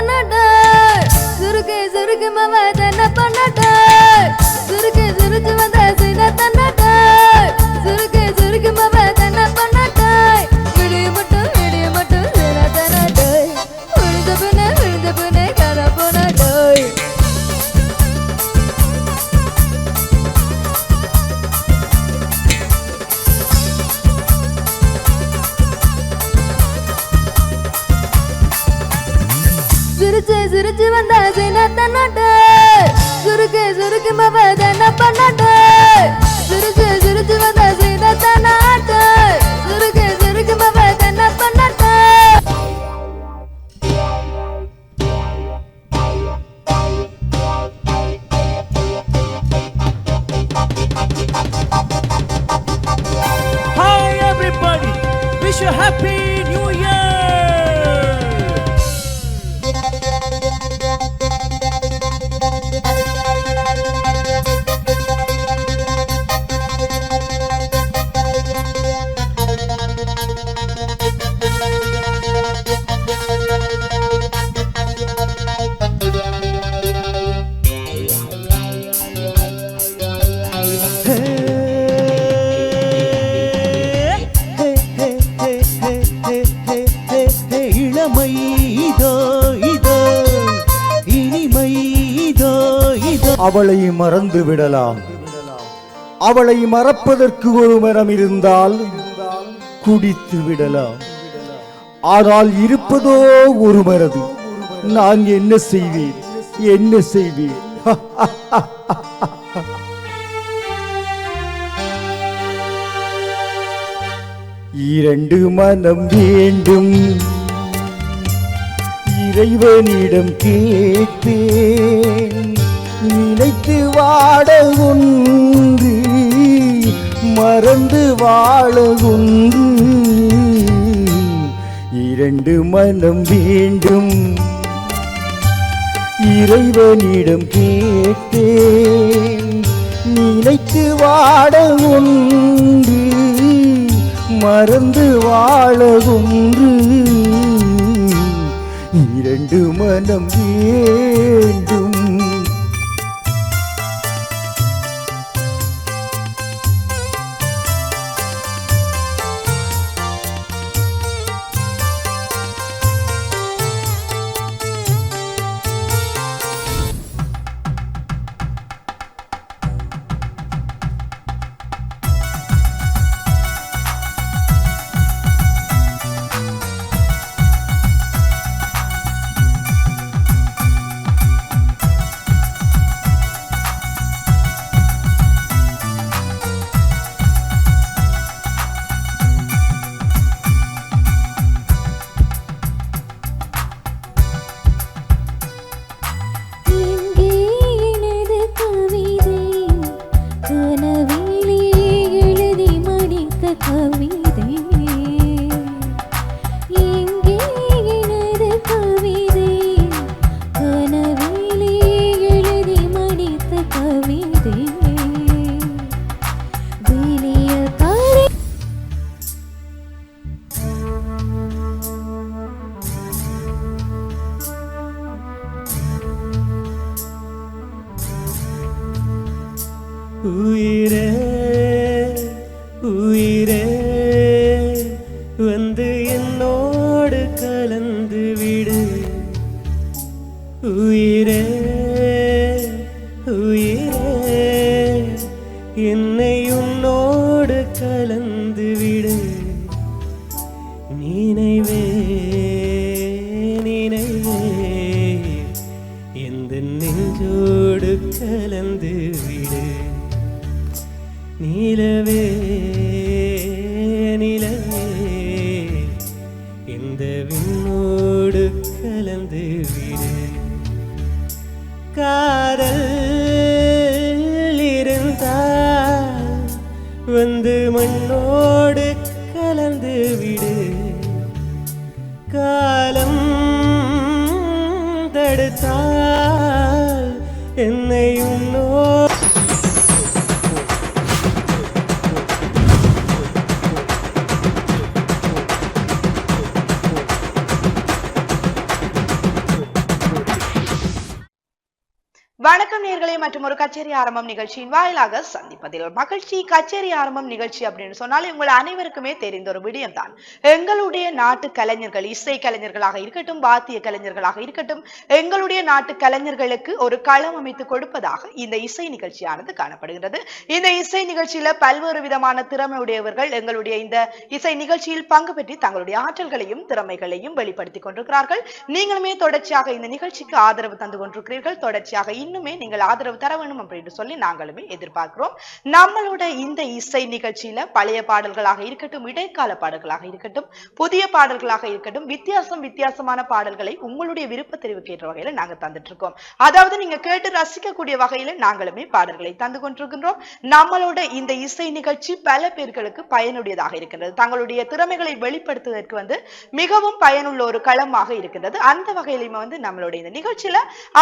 தன்னடா சுருக்கு சுருக்கு மவ தன்ன பண்ணடா சுருக்கு சுருக்கு வந்த சின தன்னடா சுருக்கு சுருக்கு மவ தன்ன பண்ணடா விடிய மட்டும் சின தன்னடா விழுந்த புனே கர போனடா சுருச்சு வந்தா சின்ன தன்னடா சுருக்கு சுருக்கு மவ தன்ன பண்ணடா சுருச்சு சுருச்சு வந்தா சின்ன தன்னடா சுருக்கு சுருக்கு மவ தன்ன பண்ணடா Hi everybody, wish you happy new year. அவளை மறந்து விடலாம். அவளை மறப்பதற்கு ஒரு மரம் இருந்தால் குடித்து விடலாம். ஆனால் இருப்பதோ ஒரு மரது. நான் என்ன செய்வேன்? இரண்டு மனம் வேண்டும் இறைவனிடம் கேட்டேன். நினைத்து வாழ ஒன்று மறந்து வாழ ஒன்று. இரண்டு மனம் வேண்டும் இறைவனிடம் கேட்டேன். நினைத்து வாழ ஒன்று மறந்து வாழ ஒன்று. இரண்டு மனம் வேண்டும். உயிரே உயிரே வந்து என்னோடு கலந்து விடு. உயிரே உயிரே என்னை உன்னோடு கலந்து விடு. நினைவே நினைவே எந்த நெஞ்சோடு கலந்து விடு. நிலவே நிலவே இந்த விண்ணோடு கலந்து விடு. காதல் இருந்தால் வந்து மண்ணோடு கலந்து விடு. காலம் தடுத்தால் என்னை உன்னோடு நேயர்களே மற்றும் ஒரு கச்சேரி ஆரம்பம் நிகழ்ச்சியின் வாயிலாக சந்திப்பதில் மகிழ்ச்சி. கச்சேரி ஆரம்பம் நிகழ்ச்சி அப்படின்னு சொன்னாலே உங்கள் அனைவருக்குமே தெரிந்த ஒரு விடயம் தான். எங்களுடைய நாட்டு கலைஞர்கள், இசை கலைஞர்களாக இருக்கட்டும், வாத்திய கலைஞர்களாக இருக்கட்டும், எங்களுடைய நாட்டு கலைஞர்களுக்கு ஒரு களம் அமைத்து கொடுப்பதாக இந்த இசை நிகழ்ச்சியானது காணப்படுகிறது. இந்த இசை நிகழ்ச்சியில பல்வேறு விதமான திறமையுடையவர்கள் எங்களுடைய இந்த இசை நிகழ்ச்சியில் பங்கு பெற்று தங்களுடைய ஆற்றல்களையும் திறமைகளையும் வெளிப்படுத்திக் கொண்டிருக்கிறார்கள். நீங்களுமே தொடர்ச்சியாக இந்த நிகழ்ச்சிக்கு ஆதரவு தந்து கொண்டிருக்கிறீர்கள். தொடர்ச்சியாக இன்னுமே நீங்கள் ஆதரவு தர வேண்டும் அப்படின்னு சொல்லி நாங்களுமே எதிர்பார்க்கிறோம். நம்மளோட இந்த இசை நிகழ்ச்சியில பழைய பாடல்களாக இருக்கட்டும், இடைக்கால பாடல்களாக இருக்கட்டும், புதிய பாடல்களாக இருக்கட்டும், வித்தியாசமான பாடல்களை உங்களுடைய விருப்ப தெரிவுக்கு ஏற்ற வகையில நாங்க தந்துட்டு இருக்கோம். அதாவது நீங்க கேட்டு ரசிக்கக்கூடிய வகையில நாங்களுமே பாடல்களை தந்து கொண்டிருக்கின்றோம். நம்மளோட இந்த இசை நிகழ்ச்சி பல பேர்களுக்கு பயனுடையதாக இருக்கின்றது. தங்களுடைய திறமைகளை வெளிப்படுத்துவதற்கு மிகவும் பயனுள்ள ஒரு களமாக இருக்கின்றது. அந்த வகையிலுமே நம்மளுடைய இந்த நிகழ்ச்சியில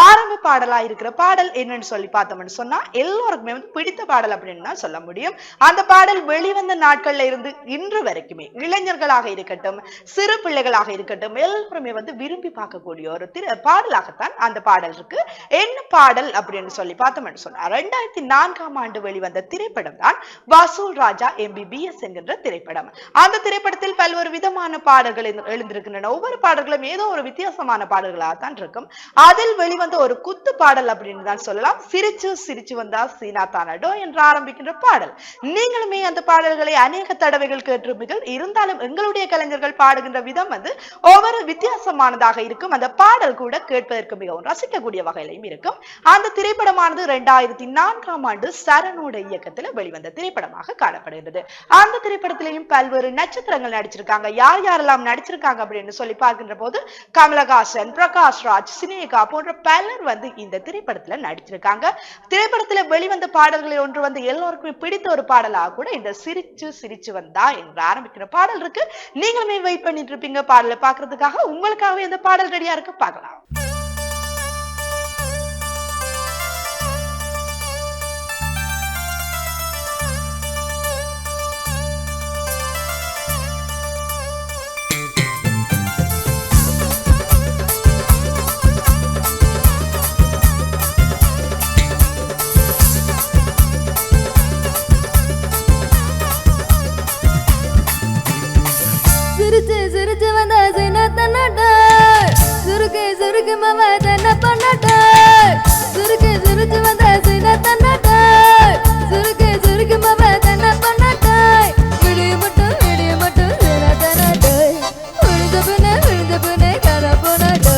ஆரம்ப பாடலா இருக்கிற பாடல் என்னன்னு சொல்லி பார்த்தோம்னு சொன்னா எல்லோருக்குமே பிடித்த பாடல் அப்படின்னு சொல்ல முடியும். அந்த பாடல் வெளிவந்த நாட்கள்ல இருந்து இன்று வரைக்குமே இளைஞர்களாக இருக்கட்டும், சிறு பிள்ளைகளாக இருக்கட்டும், எல்லாருமே விரும்பி பார்க்கக்கூடிய ஒரு பாடலாகத்தான் அந்த பாடல் இருக்கு. என்ன பாடல் அப்படின்னு சொல்லி பார்த்தோம்னு சொன்னா 2004ஆம் ஆண்டு வெளிவந்த திரைப்படம் தான் வசூல் ராஜா MBBS என்கின்ற திரைப்படம். அந்த திரைப்படத்தில் பல்வேறு விதமான பாடல்கள் எழுந்திருக்கின்றன. ஒவ்வொரு பாடல்களும் ஏதோ ஒரு வித்தியாசமான பாடல்களாக தான் இருக்கும். அதில் வெளிவந்த ஒரு குத்து பாடல் அப்படின்னு தான் சொல்லலாம். சிரிச்சு சிரிச்சு வந்தா சீனா தானடோ என்று ஆரம்பிக்கின்ற பாடல். நீங்களுமே அந்த பாடல்களை அநேக தடவைகள் கேட்டிருப்பீர்கள். இருந்தாலும் எங்களுடைய கலைஞர்கள் பாடுகின்ற விதம் ஒவ்வொரு வித்தியாசமானதாக இருக்கும். அந்த பாடல் கூட கேட்பதற்கு மிகவும் ரசிக்கக்கூடிய வகையிலும் இருக்கும். அந்த திரைப்படமானது 2004ஆம் ஆண்டு சரணோட இயக்கத்தில் வெளிவந்த திரைப்படமாக காணப்படுகிறது. அந்த திரைப்படத்திலையும் பல்வேறு நட்சத்திரங்கள் நடிச்சிருக்காங்க. யார் யாரெல்லாம் நடிச்சிருக்காங்க அப்படின்னு சொல்லி பார்க்கின்ற போது கமலஹாசன், பிரகாஷ் ராஜ், சினேகா போன்ற பலர் இந்த திரைப்படத்துல நடிச்சிருக்காங்க. திரைப்படத்துல வெளிவந்த பாடல்களில் ஒன்று எல்லோருக்குமே பிடித்த ஒரு பாடலாக கூட இந்த சிரிச்சு சிரிச்சு வந்தா என்று ஆரம்பிக்கிற பாடல் இருக்கு. நீங்களுமே வெயிட் பண்ணிட்டு இருப்பீங்க பாடலை பாக்குறதுக்காக. உங்களுக்காகவே இந்த பாடல் ரெடியா இருக்கு, பார்க்கலாம். சிரிச்சு வந்தா சீனா தன்னாட்ட, சுருக்கு சுருக்கு மாமா தன்ன பண்ணாட்ட, சுருக்கு சுருக்கு வந்தா சீனா தன்னாட்ட, சுருக்கு சுருக்கு மாமா தன்ன பண்ணாட்ட, விடிய மட்டும் சீனா தன்னாட்ட, விழுந்த புனே கர போனாட்ட.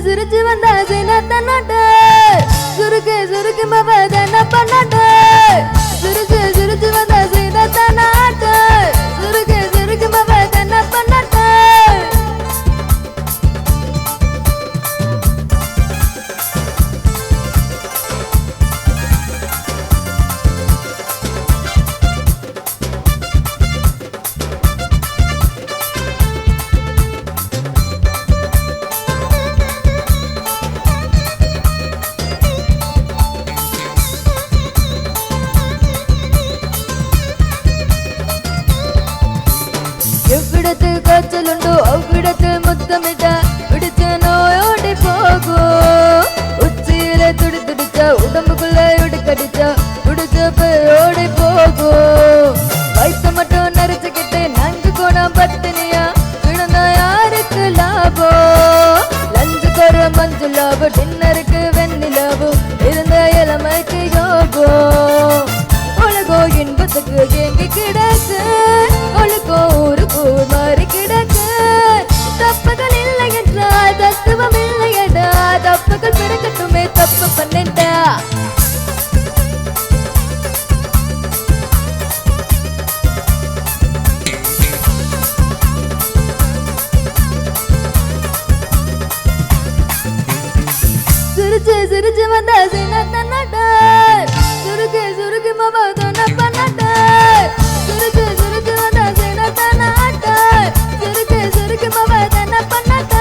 சிரிச்சு வந்தா சீனா தன்னாட்ட, சுருக்கு சுருக்கு மாமா தன்ன பண்ணாட்ட, சிரிச்சு சிரிச்சு வந்தா சீனா தன்னாட்ட, சுருக்கு சுருக்கு மாமா தன்ன பண்ணாட்ட. எவ்விடத்தில் காய்ச்சலுண்டோ அவ்விடத்தில் முத்தமிட்ட பிடிச்ச நோயோடி போகும். உச்சியில துடி துடிச்சா உடம்புக்குள்ள உடுக்கடிச்சா பிடிச்ச பேயோடி போகும். வயிற்று மட்டும் நரைச்சுக்கிட்டு நன்கு கோணம் பத்தினியா விழுந்தா யாருக்கு லாபம்? லஞ்சுக்கு ஒரு மஞ்சு லாபம், டின்னருக்கு வெண்ணிலாபம், இருந்த இளமைக்கு யோகம். உலகோ இன்பத்துக்கு எங்கி கிடக்கு, ஒழுக்கோ ஒரு கூர் மாறி கிடக்கு. தப்புகள் இல்லை என்றால் தத்துவம் இல்லையடா, தப்புகள் பிறக்கட்டுமே தப்பு பண்ணா. சிரிச்சு சிரிச்சு வந்தா சீனா தன்னாட்ட, சுருக்கு சுருக்கு மாமா தன்ன பண்ணாட்ட, சிரிச்சு சிரிச்சு வந்தா சீனா தன்னாட்ட, சுருக்கு சுருக்கு மாமா தன்ன பண்ணாட்ட.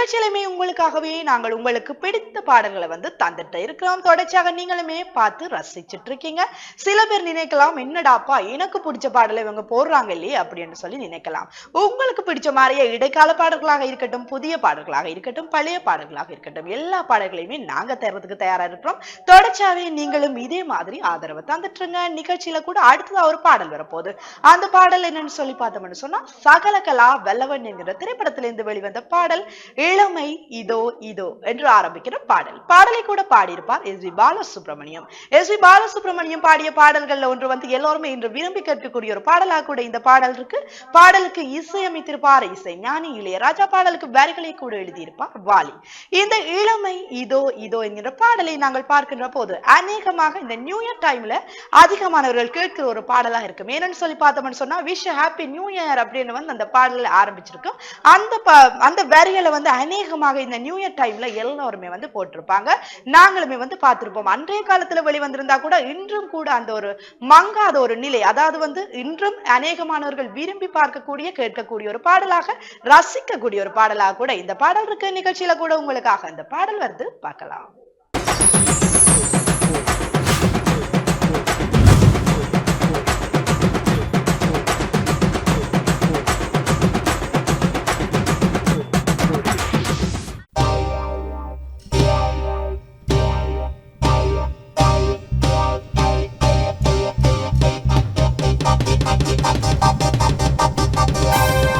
நிகழ்ச்சியிலுமே உங்களுக்காகவே நாங்கள் உங்களுக்கு பிடித்த பாடல்களை வந்து தந்துட்டு இருக்கிறோம். தொடர்ச்சியாக நீங்களுமே பார்த்து ரசிச்சுட்டு இருக்கீங்க. சில பேர் நினைக்கலாம், என்னடாப்பா எனக்கு பிடிச்ச பாடலை இவங்க போடுறாங்க இல்லையே அப்படின்னு சொல்லி நினைக்கலாம். உங்களுக்கு பிடிச்ச மாதிரியே இடைக்கால பாடல்களாக இருக்கட்டும், புதிய பாடல்களாக இருக்கட்டும், பழைய பாடல்களாக இருக்கட்டும், எல்லா பாடல்களையுமே நாங்க தருவதற்கு தயாரா இருக்கிறோம். தொடர்ச்சியாவே நீங்களும் இதே மாதிரி ஆதரவு தந்துட்டுருங்க. நிகழ்ச்சியில கூட அடுத்ததா ஒரு பாடல் வரப்போகுது. அந்த பாடல் என்னன்னு சொல்லி பார்த்தோம்னு சொன்னா, சகலகலா வெல்லவன் என்கிற திரைப்படத்திலிருந்து வெளிவந்த பாடல் இளமை இதோ இதோ என்று ஆரம்பிக்கிற பாடல். பாடலை கூட பாடியிருப்பார் S V Balasubrahmanyam. S V Balasubrahmanyam பாடிய பாடல்கள்ல ஒன்று வந்து எல்லாருமே இன்று விரும்பி கேட்கக்கூடிய ஒரு பாடலாக கூட இந்த பாடல் இருக்கு. பாடலுக்கு இசையமைத்திருப்பார் இசை ஞானி இளையராஜா. பாடலுக்கு வரிகளை கூட எழுதியிருப்பார் வாலி. இந்த இளமை இதோ இதோ என்கிற பாடலை நாங்கள் பார்க்கின்ற போது அநேகமாக இந்த நியூ இயர் டைம்ல அதிகமானவர்கள் கேட்கிற ஒரு பாடலாக இருக்கும். ஏன்னு சொல்லி பார்த்தோம்னு சொன்னா, விஷ் ஹாப்பி நியூ இயர் அப்படின்னு வந்து அந்த பாடல ஆரம்பிச்சிருக்கும். அந்த வரிகளை வந்து அநேகமாக இந்த நியூ இயர் டைம்ல எல்லாருமே வந்து போட்டிருப்பாங்க. நாங்களுமே வந்து பார்த்திருப்போம். அன்றைய காலத்துல வெளிவந்திருந்தா கூட இன்றும் கூட அந்த ஒரு மங்காத ஒரு நிலை, அதாவது வந்து இன்றும் அநேகமானவர்கள் விரும்பி பார்க்கக்கூடிய கேட்கக்கூடிய ஒரு பாடலாக, ரசிக்கக்கூடிய ஒரு பாடலாக கூட இந்த பாடல் இருக்கு. நிகழ்ச்சியில கூட உங்களுக்காக அந்த பாடல் வருது, பார்க்கலாம்.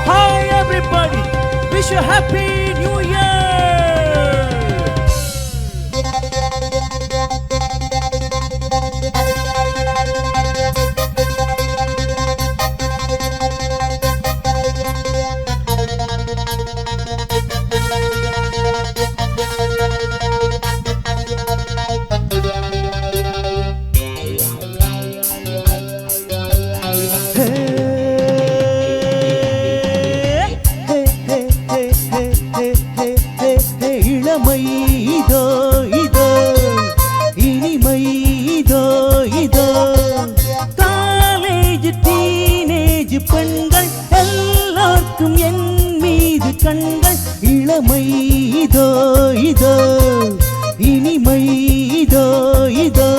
Hi everybody, wish you happy new year. இளமை இதோ இதோ, இனிமை இதோ இதோ, காலேஜ் டீனேஜ் பெண்கள் எல்லாருக்கும் என் மீது கண்கள். இளமை இதோ இதோ, இனிமை இதோ இதோ.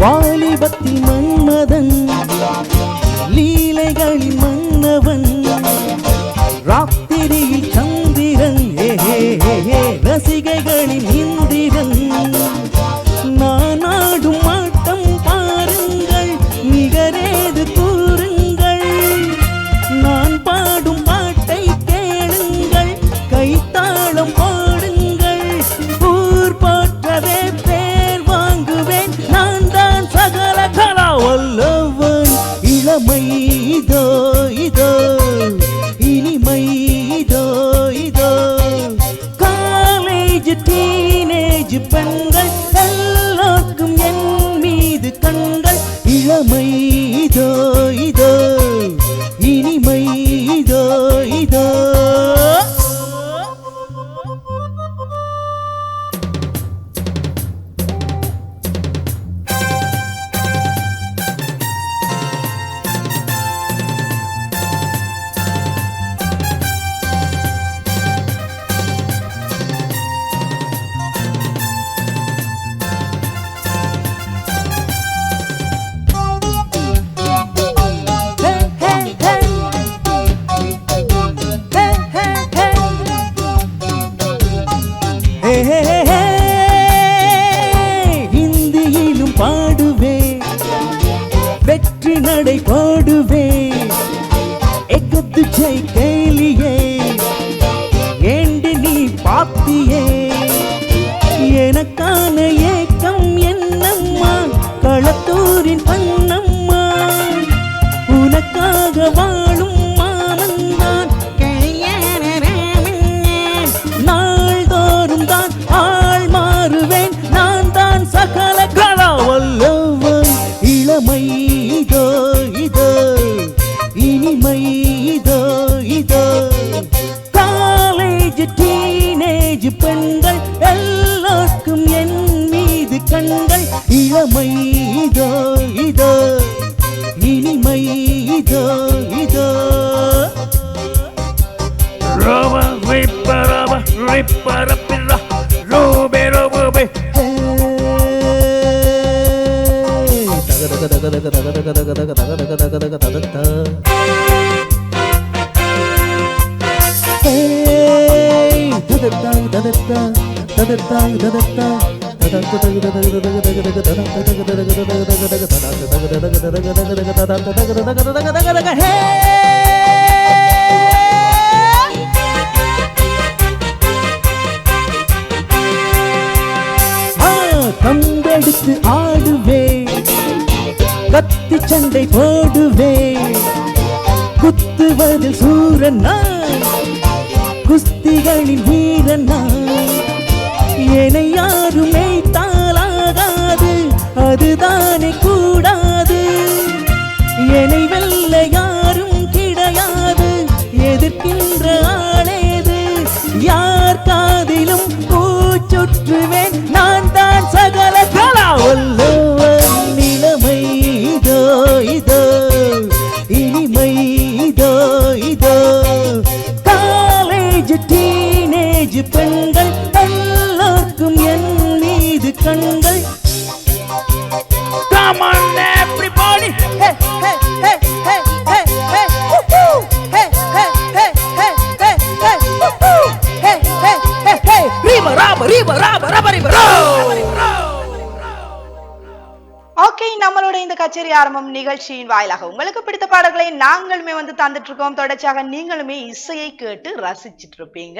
வாலிபத்தி மன்மதன், லீலைகளின் மன்னவன், ராத்திரியில் சந்திரன், ரசிகைகளின் இந்திரன். நான் ஆடும் ஆட்டம் பாருங்கள், நிகரேது கூறுங்கள். நான் பாடும் பாட்டை கேளுங்கள், கைத்தாளம் பாடுங்கள். ஊர் போற்றவே பேர் வாங்குவேன், நான் தான் சகல கலா வல்லவன். இளமை இதோ இதோ, இனிமை இதோ இதோ, காலேஜ் டீனேஜ் பெண்கள் எல்லாருக்கும் என் மீது கண்கள். இளமை இதோ இதோ, இனிமை இதோ இதோ. ஹிந்தியிலும் பாடுவேன், வெற்றி நடை போடுவேன். எக்கத்து ஜெய் கேலியே, ஏண்டி நீ பாத்தியே, எனக்கான ஏக்கம் என்னம்மா, களத்தூரின் பண்ணம்மா. உனக்காக வாழும் மாமன் தான் கல்யாண ராமன். பரப்பிரா ரோபே ரோபே கம்பெடுத்து ஆடுவே கத்தி சண்டை போடுவே குத்துவதில் சூரனா குஸ்திகளின் வீரனா என்னை யாரும் மேய்த்தாலாகாது அதுதானே கூடாது என்னை வெல்ல யாரும் கிடையாது எதிர்க்கின்ற ஆளேது யார் காதிலும் பூச்சுற்றுவேன் நான் தான் சகல வல்லவன் நிலைமை இதோ இதோ இனிமை இதோ இதோ காலேஜ் டீனேஜ் பெண்கள் எல்லாருக்கும் என் மீது கண்கள் Come on everybody hey hey hey hey hey hey woo hey hey hey hey hey hey woo hey hey hey hey riba raba riba raba raba riba okay, நம்மளோட இந்த கச்சேரி ஆரம்பம் நிகழ்ச்சியின் வாயிலாக உங்களுக்கு பிடித்த பாடல்களை நாங்களுமே வந்து தந்துட்டு இருக்கோம். தொடர்ச்சியாக நீங்களுமே இசையை கேட்டு ரசிச்சுட்டு இருப்பீங்க.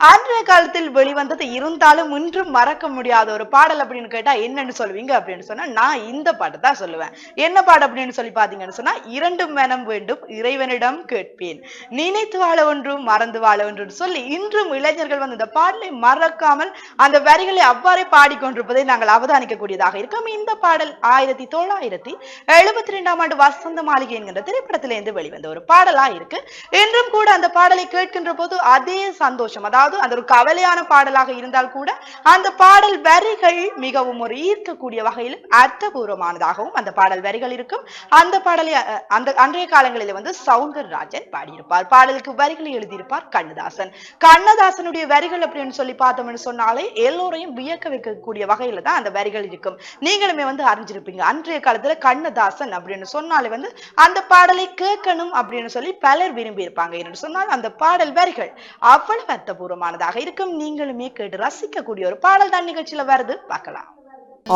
அன்றைய காலத்தில் வெளிவந்தது இருந்தாலும் இன்றும் மறக்க முடியாத ஒரு பாடல் அப்படின்னு கேட்டா என்னன்னு சொல்லுவீங்க அப்படின்னு சொன்னா நான் இந்த பாட்டை தான் சொல்லுவேன். என்ன பாட்டு அப்படின்னு சொல்லி பாத்தீங்கன்னு சொன்னா இரண்டு மனம் வேண்டும் இறைவனிடம் கேட்பேன் நினைத்து வாழ ஒன்றும் மறந்து வாழ ஒன்றும் சொல்லி இன்றும் இளைஞர்கள் வந்து இந்த பாடலை மறக்காமல் அந்த வரிகளை அவ்வாறே பாடிக்கொண்டிருப்பதை நாங்கள் அவதானிக்க கூடியதாக இருக்கும். இந்த பாடல் 1972 ஆண்டு வசந்த மாளிகை என்கின்ற திரைப்படத்திலிருந்து வெளிவந்த ஒரு பாடலா இருக்கு. இன்றும் கூட அந்த பாடலை கேட்கின்ற போது அதே சந்தோஷம், அதாவது அந்த ஒரு கவலையான பாடலாக இருந்தால் கூட அந்த பாடல் வரிகள் மிகவும் ஒரு ஈர்க்கக்கூடிய வகையில் அர்த்தபூர்வமானதாகவும் அந்த பாடல் வரிகள் இருக்கும். அந்த பாடலை அந்த அன்றைய காலங்களில் வந்து சவுந்தரராஜன் பாடியிருப்பார். பாடலுக்கு வரிகளை எழுதியிருப்பார் கண்ணதாசன். கண்ணதாசனுடைய வரிகள் அப்படின்னு சொல்லி பார்த்தோம்னு சொன்னாலே எல்லோரையும் வியக்க வைக்கக்கூடிய வகையில தான் அந்த வரிகள் இருக்கும். நீங்களுமே வந்து அறிஞ்சிருப்பீங்க. அன்றைய காலத்துல கண்ணதாசன் அப்படின்னு சொன்னாலே வந்து அந்த பாடலை கேட்கணும் அப்படின்னு சொல்லி பலர் விரும்பி இருப்பாங்க. என்று சொன்னால் அந்த பாடல் வரிகள் அவ்வளவு அர்த்தபூர்வமானதாக இருக்கும். நீங்களுமே கேட்டு ரசிக்கக்கூடிய ஒரு பாடல் தான் நிகழ்ச்சியில வருது, பார்க்கலாம்.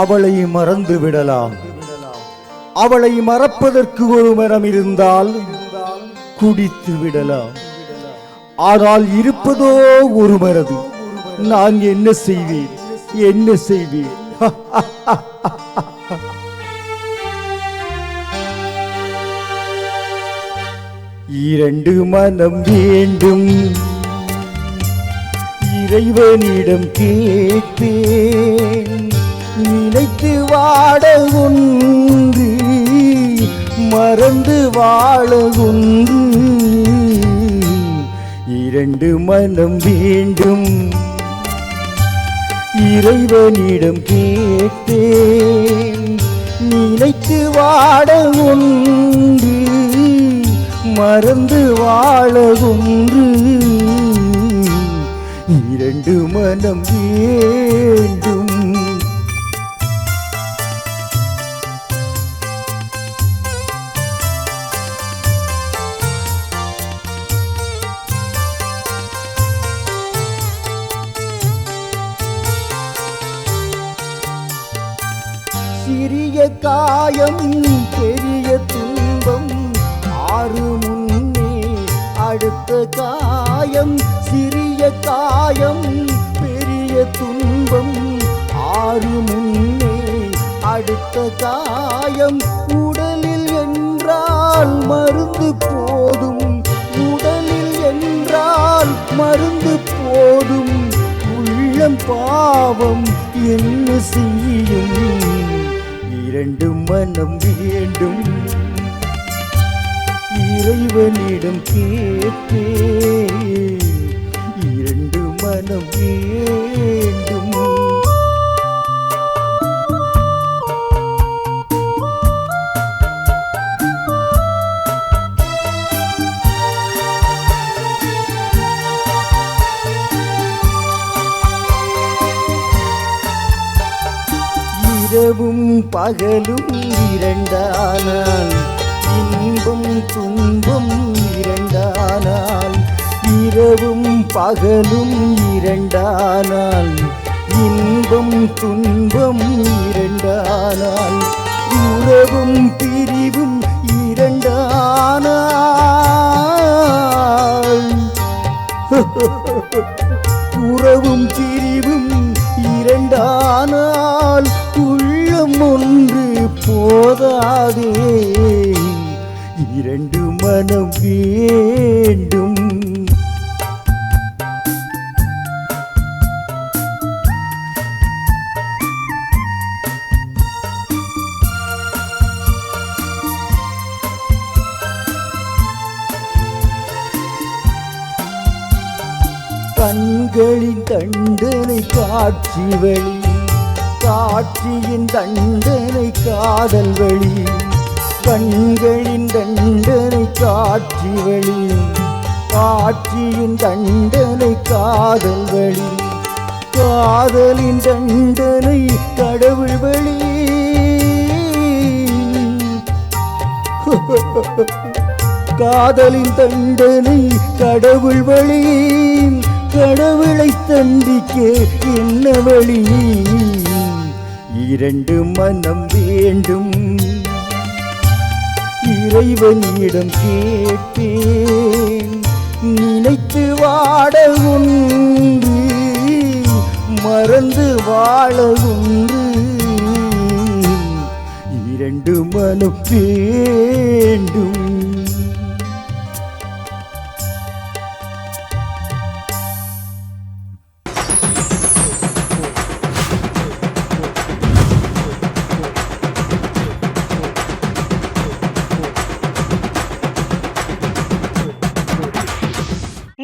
அவளை மறந்து விடலாம், அவளை மறப்பதற்கு ஒரு மரம் இருந்தால் குடித்து விடலாம். ஆனால் இருப்பதோ ஒரு மரது, நான் என்ன செய்வேன் என்ன செய்வேன்? இரண்டு மனம் வேண்டும் இறைவனிடம் கேட்பேன் நினைத்து வாழ ஒன்று மறந்து வாழ ஒன்று. இரண்டு மனம் வேண்டும் இறைவனிடம் கேட்பேன் நினைத்து வாழ ஒன்று மறந்து வாழ ஒன்று. இரண்டு மனம் வேண்டும். சிறிய காயம் பெரிய துன்பம் ஆறு முன்னே அடுத்த காயம். சிறிய காயம் பெரிய துன்பம் ஆறு முன்னே அடுத்த காயம். உடலில் என்றால் மருந்து போதும், உடலில் என்றால் மருந்து போதும். உள்ளம் பாவம் என்ன செய்யும்? இரண்டு மனம் வேண்டும் இறைவனிடம் கேட்பேன் இரண்டு மனம் வேண்டும். பகலும் இரண்டானால் இன்பம் துன்பம் இரண்டானால் இரவும் பகலும் இரண்டானால் இன்பம் துன்பம் இரண்டானால் உறவும் பிரிவும் இரண்டானால் உறவும் பிரிவும் இரண்டானால் உள்ளம் ஒன்று போதாதே இரண்டு மனம் வேண்டும். கண்களின் தண்டனை காட்சி வழி காட்சியின் தண்டனை காதல் வழி கண்களின் தண்டனை காட்சி வழி காட்சியின் தண்டனை காதல் வழி காதலின் தண்டனை கடவுள் வழி காதலின் தண்டனை கடவுள் வழி கடவுளை தண்டிக்க என்ன வழி இரண்டு மனம் வேண்டும் இறைவனிடம் கேட்டேன் நினைத்து வாட ஒன்று மறந்து வாழ ஒன்று இரண்டு மனம் வேண்டும்.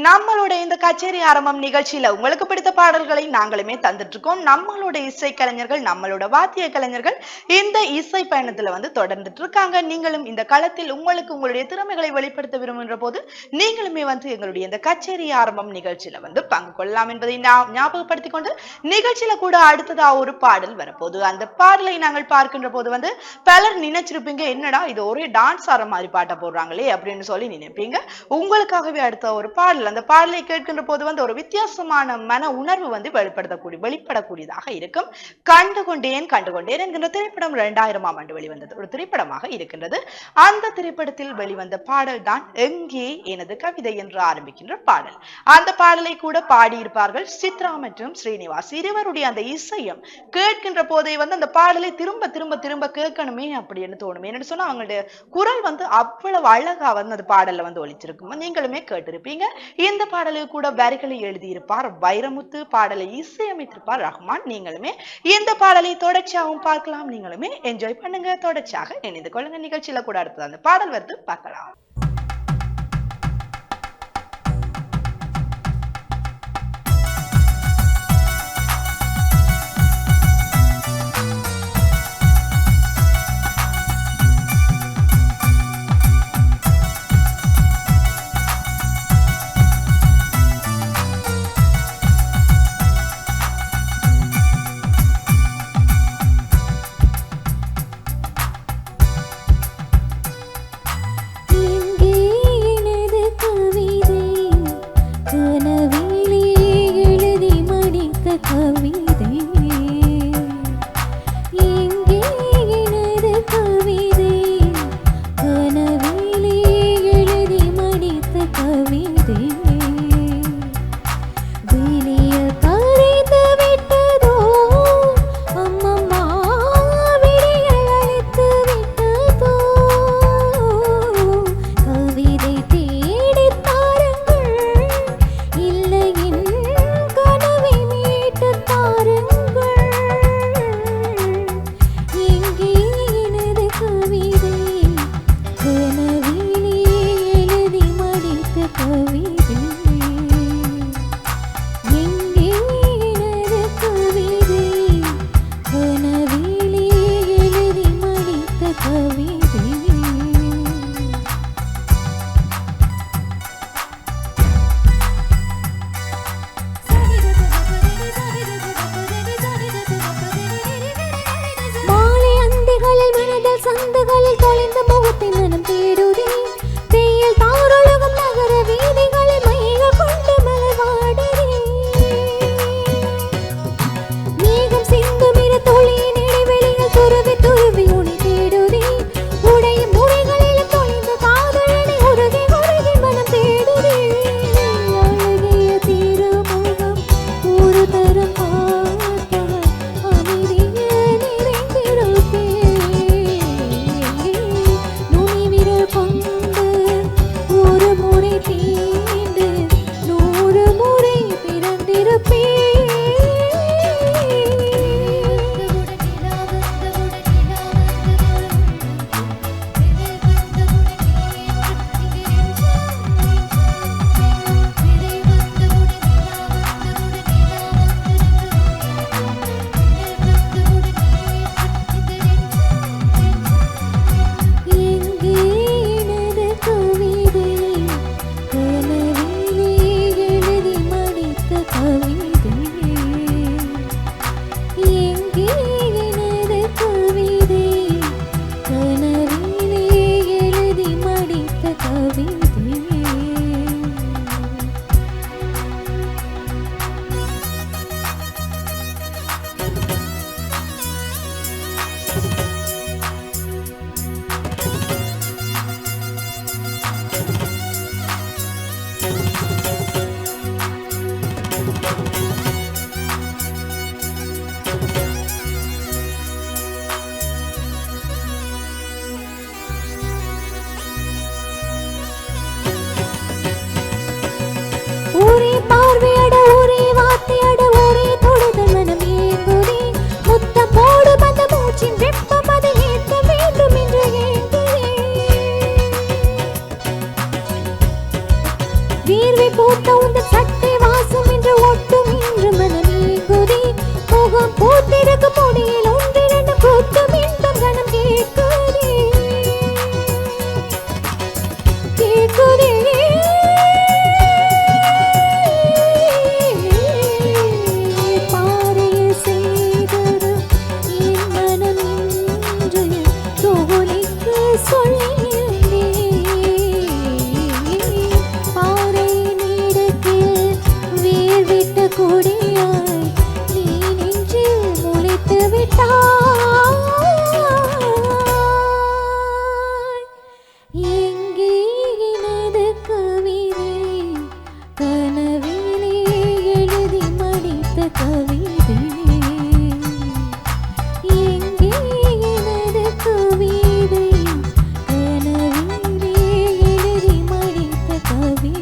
நம்மளோட இந்த கச்சேரி ஆரம்பம் நிகழ்ச்சியில உங்களுக்கு பிடித்த பாடல்களை நாங்களுமே தந்துட்டு இருக்கோம். நம்மளோட இசை கலைஞர்கள் நம்மளோட வாத்திய கலைஞர்கள் இந்த இசை பயணத்துல தொடர்ந்துட்டு இருக்காங்க. நீங்களும் இந்த களத்தில் உங்களுக்கு உங்களுடைய திறமைகளை வெளிப்படுத்த விரும்புகின்ற போது நீங்களுமே எங்களுடைய இந்த கச்சேரி ஆரம்பம் நிகழ்ச்சியில பங்கு கொள்ளலாம் என்பதை ஞாபகப்படுத்திக் கொண்டு நிகழ்ச்சியில கூட அடுத்ததா ஒரு பாடல் வரப்போகுது. அந்த பாடலை நாங்கள் பார்க்கின்ற போது பலர் நினைச்சிருப்பீங்க என்னடா இது ஒரே டான்ஸ் ஆற மாதிரி பாட்ட போடுறாங்களே அப்படின்னு சொல்லி நினைப்பீங்க. உங்களுக்காகவே அடுத்த ஒரு பாடல் அந்த பாடலை கேட்கின்ற போது ஒரு வித்தியாசமான மன உணர்வு வெளிப்படக்கூடியதாக இருக்கும். கண்டுகொண்டேன் என்கின்ற திரைப்படம் 2000ஆம் ஆண்டு வெளிவந்தது ஒரு திரைப்படமாக இருக்கின்றது. அந்த திரைப்படத்தில் வெளிவந்த பாடல் தான் எங்கே எனது கவிதை என்று ஆரம்பிக்கின்ற பாடல். அந்த பாடலை கூட பாடியிருப்பார்கள் சித்ரா மற்றும் ஸ்ரீனிவாஸ். இருவருடைய அந்த இசையும் கேட்கின்ற போதே அந்த பாடலை திரும்ப திரும்ப திரும்ப கேட்கணுமே அப்படின்னு தோணும். என்னன்னு சொன்னா அவங்களுடைய குரல் அவ்வளவு அழகா அந்த பாடல்ல ஒலிச்சிருக்கும். நீங்களுமே கேட்டிருப்பீங்க. இந்த பாடலை கூட வரிகளை எழுதியிருப்பார் வைரமுத்து, பாடலை இசையமைத்திருப்பார் ரஹ்மான். நீங்களுமே இந்த பாடலை தொடர்ச்சியாகவும் பார்க்கலாம். நீங்களுமே என்ஜாய் பண்ணுங்க, தொடர்ச்சியாக இணைந்து கொள்ளுங்க. நிகழ்ச்சியில கூட அடுத்தது அந்த பாடல் வருது, பார்க்கலாம். இல்லை என் கனவை மீட்டு பூத்த உந்தன் சட்டை வாசம் என்று ஒட்டும் இன்று மனம் ஏங்குதே முகம் பூத்திருக்கும் முடியில் ஒன்றிரண்டு பூத்தும் இன்பம் கணம் கேட்குதே கேட்குதே பாறையில் செய்தது என் மனம் இன்று தோழிக்கு சொல்லியிருந்தே பாறை நீடத்தில் வேர் விட்ட கொடியாய் நீ நெஞ்சில் முளைத்து விட்டாய் எங்கே எனது கவிதை கனவிலே எழுதி மடித்த கவிதை எங்கே எனது கவிதை கனவிலே எழுதி மடித்த கவிதை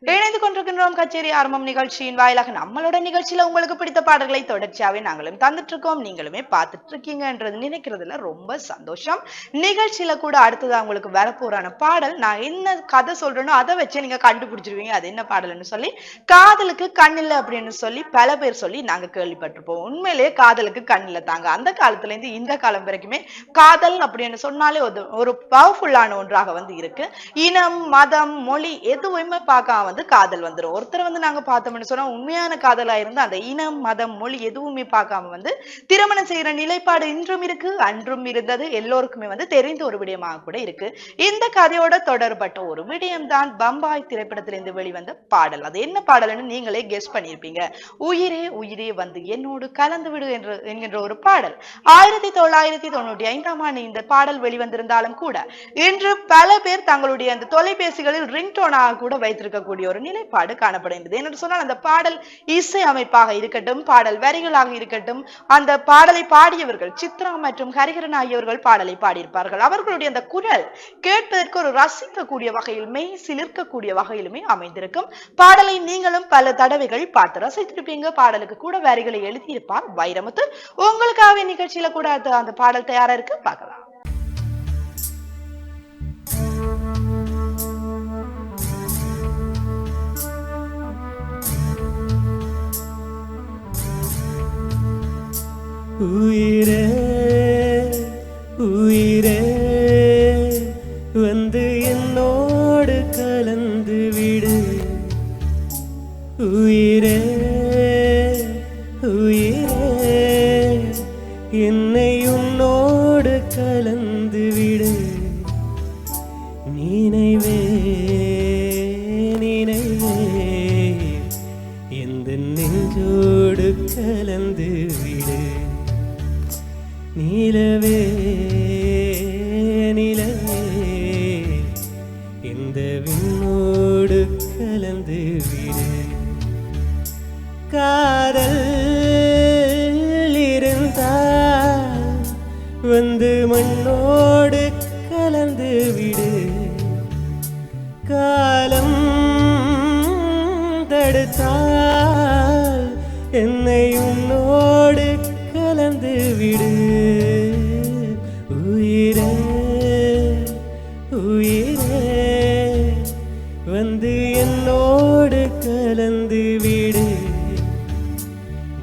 இணைந்து கொண்டிருக்கின்றோம் கச்சேரி ஆரம்பம் நிகழ்ச்சியின் வாயிலாக நம்மளோட நிகழ்ச்சியில உங்களுக்கு பிடித்த பாடல்களை தொடர்ச்சியாவே நாங்களும் தந்துட்டு இருக்கோம், நீங்களுமே பார்த்துட்டு இருக்கீங்கன்றது நினைக்கிறதுல ரொம்ப சந்தோஷம். நிகழ்ச்சியில கூட அடுத்தது உங்களுக்கு வரப்போறான பாடல் நான் என்ன கதை சொல்றேனோ அதை வச்சு நீங்க கண்டுபிடிச்சிருவீங்க அது என்ன பாடல்னு சொல்லி. காதலுக்கு கண்ணில்லை அப்படின்னு சொல்லி பல பேர் சொல்லி நாங்க கேள்விப்பட்டிருப்போம். உண்மையிலேயே காதலுக்கு கண்ணில்லை தாங்க. அந்த காலத்துல இருந்து இந்த காலம் வரைக்குமே காதல் அப்படின்னு சொன்னாலே ஒரு பவர்ஃபுல்லான ஒன்றாக இருக்கு. இனம் மதம் மொழி எதுவுமே பார்க்காம காதல் வந்துடும். ஒருத்தர் நாங்க பார்த்தோம்னு சொன்னா உண்மையான காதலா இருந்து அந்த இனம் மதம் மொழி எதுவுமே பார்க்காம திருமணம் செய்யற நிலைப்பாடு இன்றும் இருக்கு, அன்றும் இருந்தது, எல்லோருக்குமே தெரிந்த ஒரு விடயமாக கூட இருக்கு. இந்த கதையோட தொடர்பட்ட ஒரு விடயம் தான் பம்பாய் திரைப்படத்திலிருந்து வெளிவந்த பாடல். அது என்ன பாடல்னு நீங்களே கெஸ் பண்ணிருப்பீங்க. உயிரே உயிரே என்னோடு கலந்து விடு என்கின்ற ஒரு பாடல். 1995 ஆண்டு இந்த பாடல் வெளிவந்திருந்தாலும் கூட இன்று பல பேர் தங்களுடைய அந்த தொலைபேசிகளில் ரிங்டோனாக கூட வைத்திருக்கக்கூடிய ஒரு நிலைப்பாடு காணப்படுகிறது. என்று சொன்னால் அந்த பாடல் இசை அமைப்பாக இருக்கட்டும், பாடல் வரிகளாக இருக்கட்டும், அந்த பாடலை பாடியவர்கள் சித்ரா மற்றும் ஹரிஹரன் ஆகியவர்கள் பாடலை பாடியிருப்பார்கள். அவர்களுடைய அந்த குரல் கேட்பதற்கு ஒரு ரசிக்கக்கூடிய வகையில் மெய் சிலிர்க்கக்கூடிய வகையிலுமே அமைந்திருக்கும். பாடலை நீங்களும் பல தடவைகள் பார்த்து ரசித்திருப்பீங்க. பாடலுக்கு கூட வரிகளை எழுதியிருப்பார் வைரமுத்து. உங்களுக்காக நிகழ்ச்சியில கூட அந்த பாடல் தயாரா இருக்கு, பார்க்கலாம். உயிரே உயிரே என்னோடு கலந்து விடு. உயிரே உயிரே என்னை உன்னோடு கலந்து விடு. நினைவே நினைவே எந்த நெஞ்சோடு கலந்து விடு. நிலவே நிலவே இந்த விண்ணோடு கலந்து விடு. காதல் இருந்தால் மண்ணோடு கலந்து விடு. காலம் தடுத்தால் என்னை உன்னோடு கலந்து விடு. உயிரே உயிரே என்னோடு கலந்து விடு.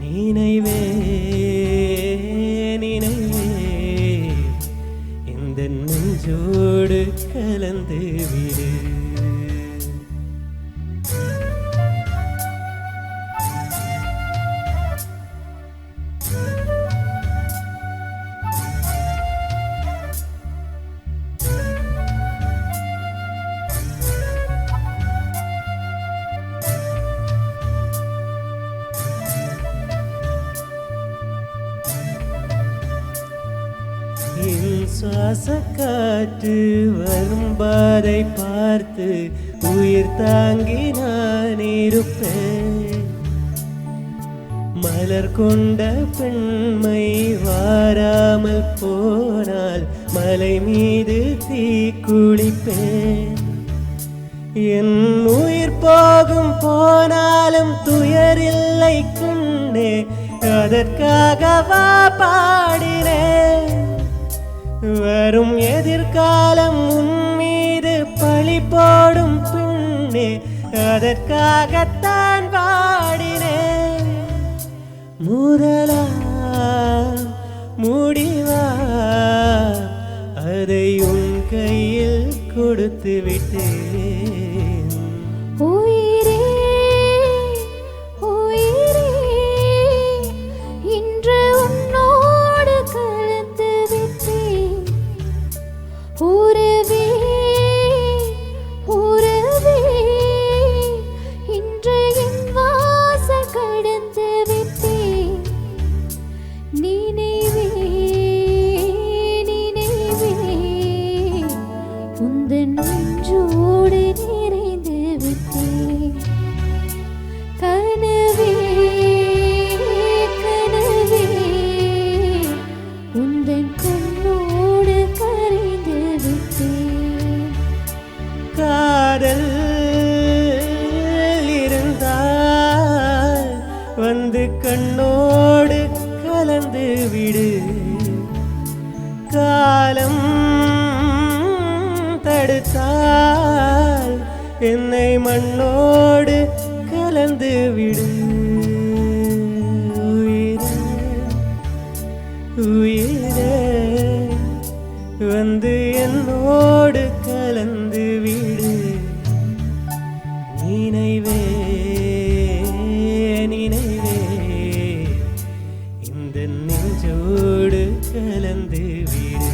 நினைவே நினைவே இந்த நெஞ்சோடு கலந்து விடு. சுவாச காற்று வரும் பாதை பார்த்து உயிர் தாங்கி நான் இருப்பேன். மலர் கொண்ட பெண்மை வாராமல் போனால் மலை மீது தீ குளிப்பேன். என் உயிர் போகும் போனாலும் துயரில்லை கண்ணே, அதற்காகவா பாடினேன். வரும் எதிர்காலம் உன் மீது பழி போடும் பெண்ணே, அதற்காகத்தான் பாடினேன். முதலா முடிவா அதை உன் கையில் கொடுத்து விட்டேன். உயிரே உயிரே இன்று உன்னோடு கலந்து விட்டேன். உறவே உறவே இன்று என் வாசல் கடந்து விட்டேன். நினைவே நினைவே உந்தன் நெஞ்சோடு நிறைந்து விட்டேன். கனவே கனவே உந்தன் கண்ணோடு கரைந்து விட்டேன். காதல் இருந்தால் வந்து கண்ணோடு கலந்து விடு. காலம் தடுத்தால் என்னை மண்ணோடு கலந்து விடு. உயிரே உயிரே வந்து என்னோடு கலந்து விடு. நினைவே நினைவே இந்த நெஞ்சோடு கலந்து விடு.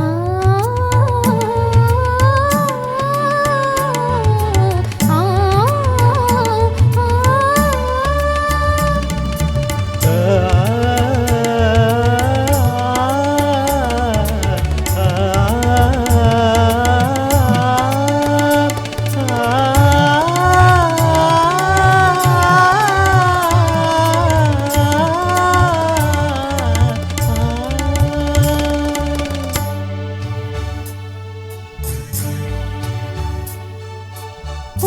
ஆ ஆ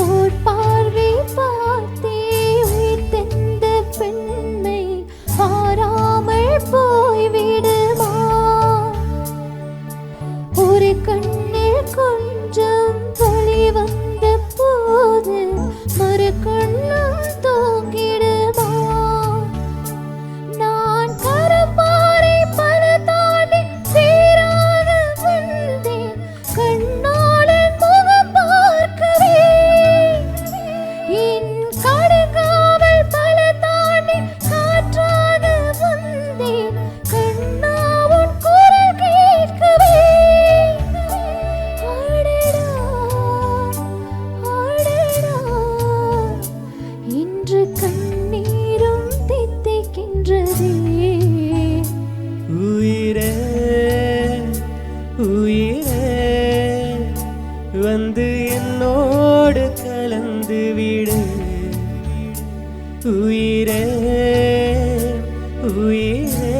ஓர் பார்வை பார்த்தே உயிர் தந்த பெண்மை மாறாமல் போய்விடுமா? ஒரு கண்ணில் கொஞ்சம் வழி வந்த போது மறு கண்ணும் தூங்கிடுமா? நான் கரப்பாறை பல தாண்டி சீராக வந்தேன். கண்ணாளன் முகம் பார்க்கவே என் கடுங்காவல் பல தாண்டி காற்றாக வந்தேன். கண்ணா உன் குரல் கேட்கவே அடடா அடடா இன்று கண்ணீரும் தித்திக்கின்றதே. உயிரே உயிரே வந்து என்னோடு கலந்து விடு. உயிரே உயிரே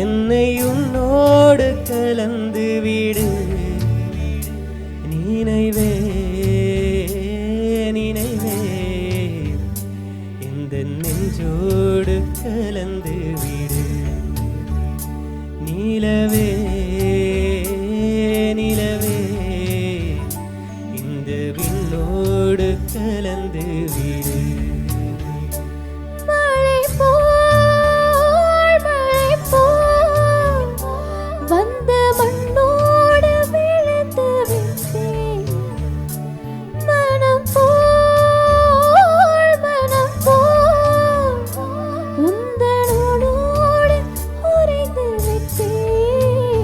என்னை உன்னோடு கலந்து விடு. நினைவே நினைவே இந்த நெஞ்சோடு கலந்து விடு. நிலவே நிலவே இந்த விண்ணோடு கலந்து விடு. மழை போல் வந்த மண்ணோடு விழுந்து விட்டேன். மனம் போல் உந்தனோடு உறைந்து விட்டேன்.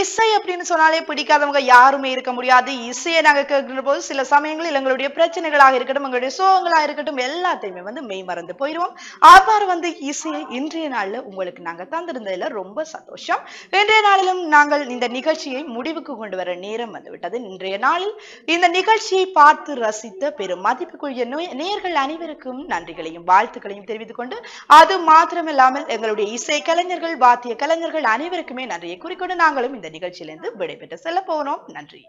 இசை அப்படின்னு சொன்னாலே பிடிக்காதவங்க யாருமே இருக்க முடியாது. இசையை நாங்க கேட்கிற போது சில சமயங்களில் எங்களுடைய பிரச்சனைகளாக இருக்கட்டும், எங்களுடைய சோகங்களாக இருக்கட்டும், எல்லாத்தையுமே மெய் மறந்து போயிடுவோம். அவ்வாறு இசையை இன்றைய நாள்ல உங்களுக்கு நாங்க தந்திருந்ததுல ரொம்ப சந்தோஷம். இன்றைய நாளிலும் நாங்கள் இந்த நிகழ்ச்சியை முடிவுக்கு கொண்டு வர நேரம் வந்துவிட்டது. இன்றைய நாளில் இந்த நிகழ்ச்சியை பார்த்து ரசித்த பெரும் மதிப்புக்குரிய நேயர்கள் அனைவருக்கும் நன்றிகளையும் வாழ்த்துக்களையும் தெரிவித்துக் கொண்டு, அது மாத்திரமில்லாமல் எங்களுடைய இசை கலைஞர்கள், வாத்திய கலைஞர்கள் அனைவருக்குமே நன்றியை குறிக்கொண்டு நாங்களும் இந்த நிகழ்ச்சியிலிருந்து விடைபெற்று செல்ல போனோம். நன்றி.